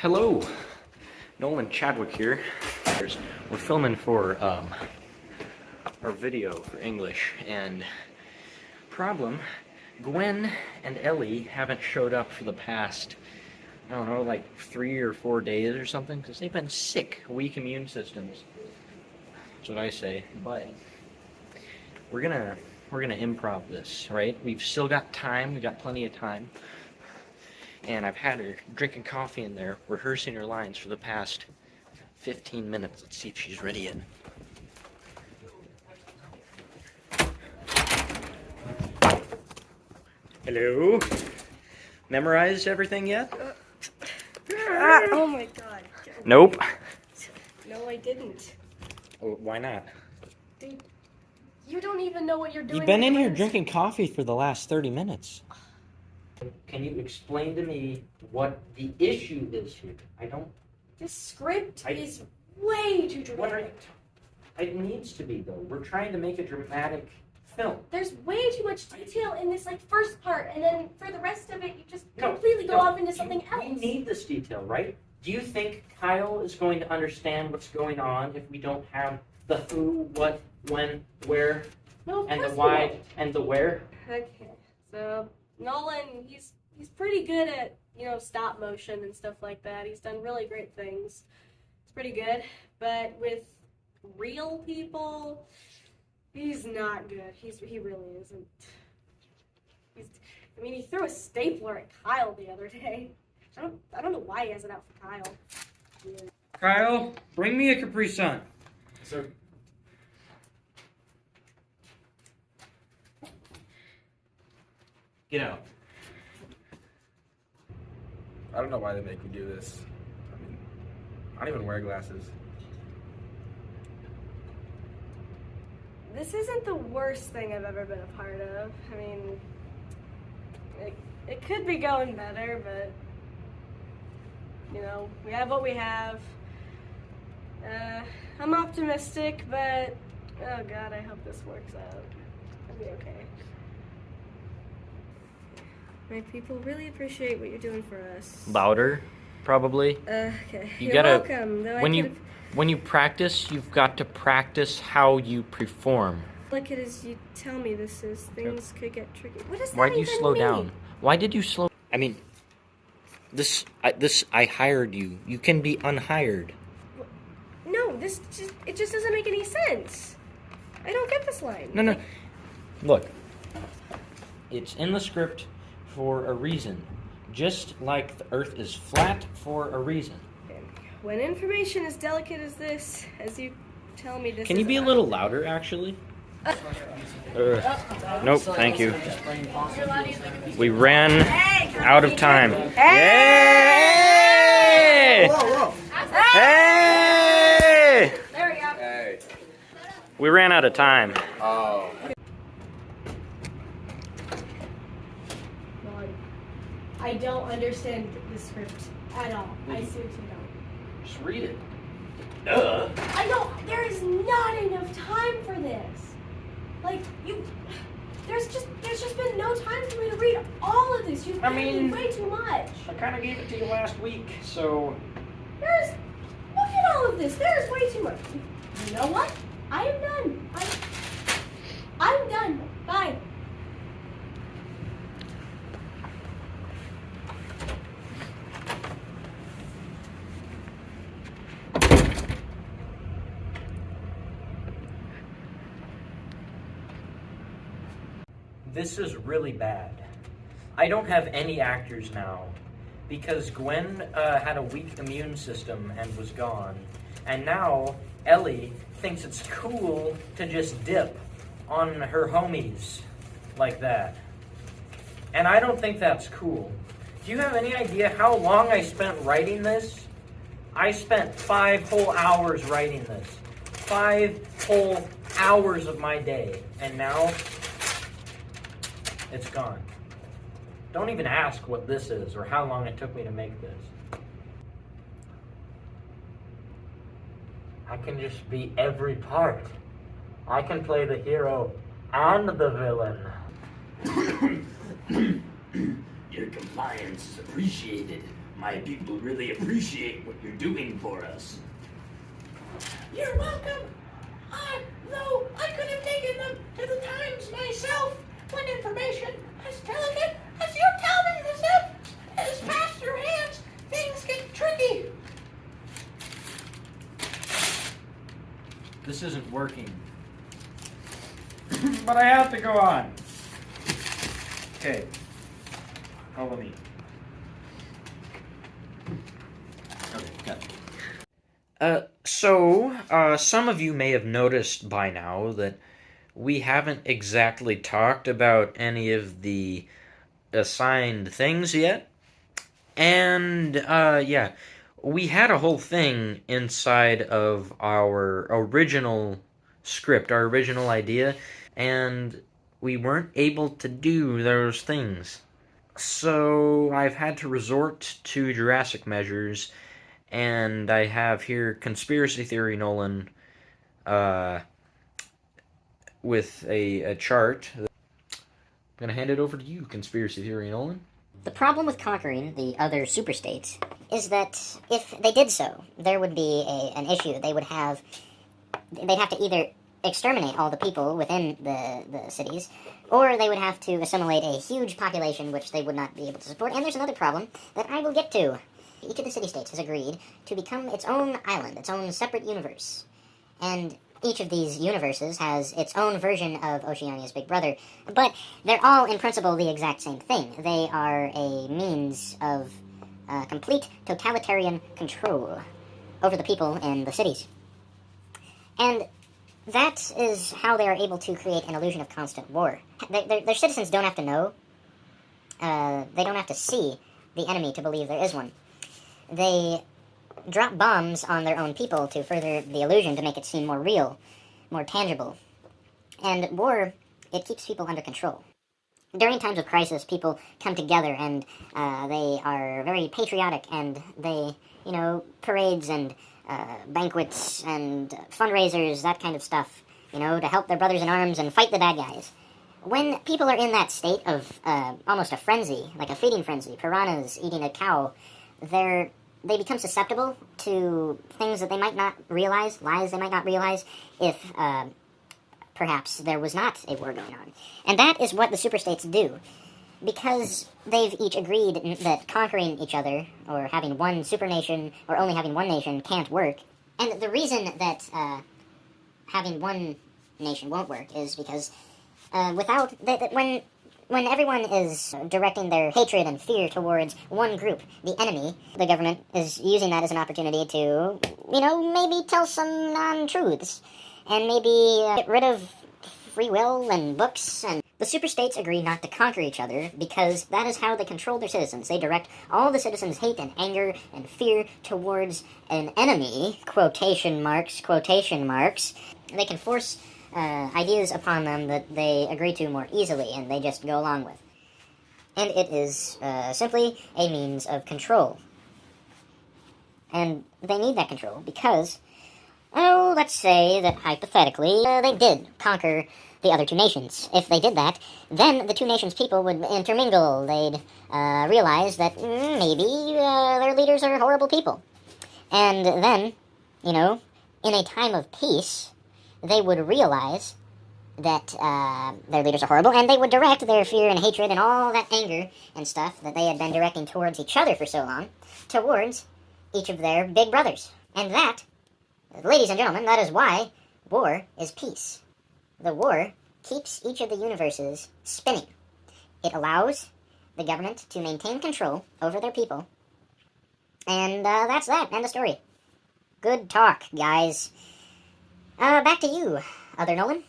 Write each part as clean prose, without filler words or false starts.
Hello, Nolan Chadwick here. We're filming for our video for English, and problem, Gwen and Ellie haven't showed up for the past, I don't know, like 3 or 4 days or something, because they've been sick, weak immune systems. That's what I say. But we're gonna improv this, right? We've still got time. We got plenty of time. And I've had her drinking coffee in there, rehearsing her lines for the past 15 minutes. Let's see if she's ready yet. Hello? Memorized everything yet? Oh my god. Nope. No, I didn't. Oh, why not? Dude, you don't even know what you're doing. You've been in here drinking coffee for the last 30 minutes. Can you explain to me what the issue is here? I don't... This script is way too What are dramatic. It needs to be, though. We're trying to make a dramatic film. There's way too much detail in this first part, and then for the rest of it, you just No, completely go no, off into something else. We need this detail, right? Do you think Kyle is going to understand what's going on if we don't have the who, what, when, where, No, of and the course why, not. and the where? Okay, so Nolan, he's pretty good at, stop motion and stuff like that. He's done really great things. It's pretty good, but with real people, he's not good. He really isn't. He threw a stapler at Kyle the other day. I don't know why he has it out for Kyle. Yeah. Kyle, bring me a Capri Sun. Sir. Get out. I don't know why they make me do this. I don't even wear glasses. This isn't the worst thing I've ever been a part of. It could be going better, but we have what we have. I'm optimistic, but oh god, I hope this works out. It'll be okay. My people really appreciate what you're doing for us. Louder, probably. Okay. You You're gotta, welcome. Though when you practice, you've got to practice how you perform. Like it as you tell me this is, things could get tricky. What does that Why do you even slow mean? down? Why did you slow? I hired you. You can be unhired. No, it just doesn't make any sense. I don't get this line. No. Look, it's in the script for a reason. Just like the Earth is flat for a reason. When information as delicate as this, as you tell me this, Can you be a little louder, actually? Nope, thank you. We ran out of time. Hey! Whoa! Hey! There we go. Hey. We ran out of time. Oh. I don't understand the script at all. I seriously don't. Just read it. Duh. I don't. There is not enough time for this. There's just been no time for me to read all of this. You've given me way too much. I kind of gave it to you last week, so... Look at all of this. There is way too much. You know what? I am done. I'm done. Bye. This is really bad. I don't have any actors now because Gwen had a weak immune system and was gone. And now Ellie thinks it's cool to just dip on her homies like that. And I don't think that's cool. Do you have any idea how long I spent writing this? I spent 5 whole hours writing this. 5 whole hours of my day. And now it's gone. Don't even ask what this is or how long it took me to make this. I can just be every part. I can play the hero and the villain. Your compliance is appreciated, My people really appreciate what you're doing for us. You're welcome. Though I could have taken them to the Times myself when information as delicate as you tell me this is past your hands, things get tricky. This isn't working. But I have to go on. Okay. Follow me. Okay, got it. So, some of you may have noticed by now that we haven't exactly talked about any of the assigned things yet. And, yeah, we had a whole thing inside of our original script, our original idea, and we weren't able to do those things. So I've had to resort to drastic measures, and I have here Conspiracy Theory Nolan with a chart. I'm going to hand it over to you, Conspiracy Theory Nolan. The problem with conquering the other superstates is that if they did so, there would be an issue. They'd have to either exterminate all the people within the cities, or they would have to assimilate a huge population which they would not be able to support. And there's another problem that I will get to. Each of the city-states has agreed to become its own island, its own separate universe. And each of these universes has its own version of Oceania's Big Brother, but they're all in principle the exact same thing. They are a means of complete totalitarian control over the people in the cities. And that is how they are able to create an illusion of constant war. Their citizens don't have to know. They don't have to see the enemy to believe there is one. They drop bombs on their own people to further the illusion, to make it seem more real, more tangible. And war, it keeps people under control. During times of crisis, people come together and they are very patriotic, and they, parades and banquets and fundraisers, that kind of stuff, to help their brothers in arms and fight the bad guys. When people are in that state of almost a frenzy, like a feeding frenzy, piranhas eating a cow, they become susceptible to things that they might not realize, lies they might not realize, if perhaps there was not a war going on. And that is what the superstates do. Because they've each agreed that conquering each other, or having one supernation, or only having one nation, can't work. And the reason that having one nation won't work is because when everyone is directing their hatred and fear towards one group, the enemy, the government is using that as an opportunity to, maybe tell some non-truths, and maybe get rid of free will and books. And the superstates agree not to conquer each other because that is how they control their citizens. They direct all the citizens' hate and anger and fear towards an enemy, quotation marks. They can force ideas upon them that they agree to more easily, and they just go along with. And it is simply a means of control. And they need that control because, let's say that hypothetically they did conquer the other two nations. If they did that, then the two nations' people would intermingle. They'd realize that maybe their leaders are horrible people. And then, in a time of peace, they would realize that their leaders are horrible, and they would direct their fear and hatred and all that anger and stuff that they had been directing towards each other for so long, towards each of their big brothers. And that, ladies and gentlemen, that is why war is peace. The war keeps each of the universes spinning. It allows the government to maintain control over their people. And that's that. End of story. Good talk, guys. Back to you, Other Nolan.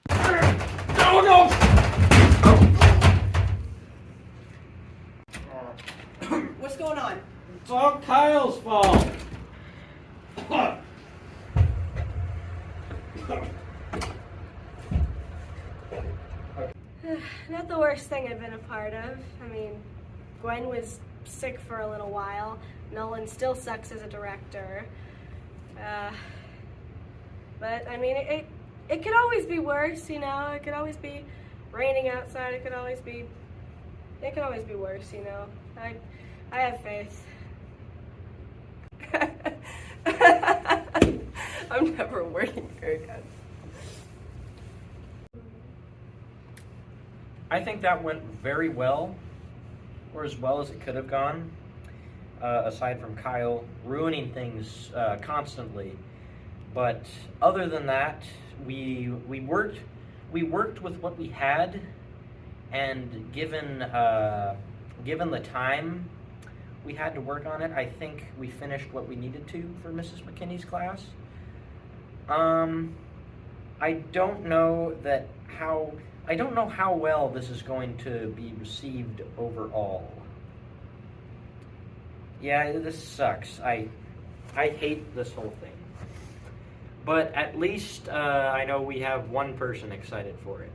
No! What's going on? It's all Kyle's fault. Not the worst thing I've been a part of. I mean, Gwen was sick for a little while. Nolan still sucks as a director. But, I mean, it could always be worse, It could always be raining outside. It could always be worse, I have faith. I'm never working here again. I think that went very well, or as well as it could have gone, aside from Kyle ruining things constantly. But other than that, we worked with what we had, and given the time we had to work on it, I think we finished what we needed to for Mrs. McKinney's class. I don't know how well this is going to be received overall. Yeah, this sucks. I hate this whole thing. But at least I know we have one person excited for it.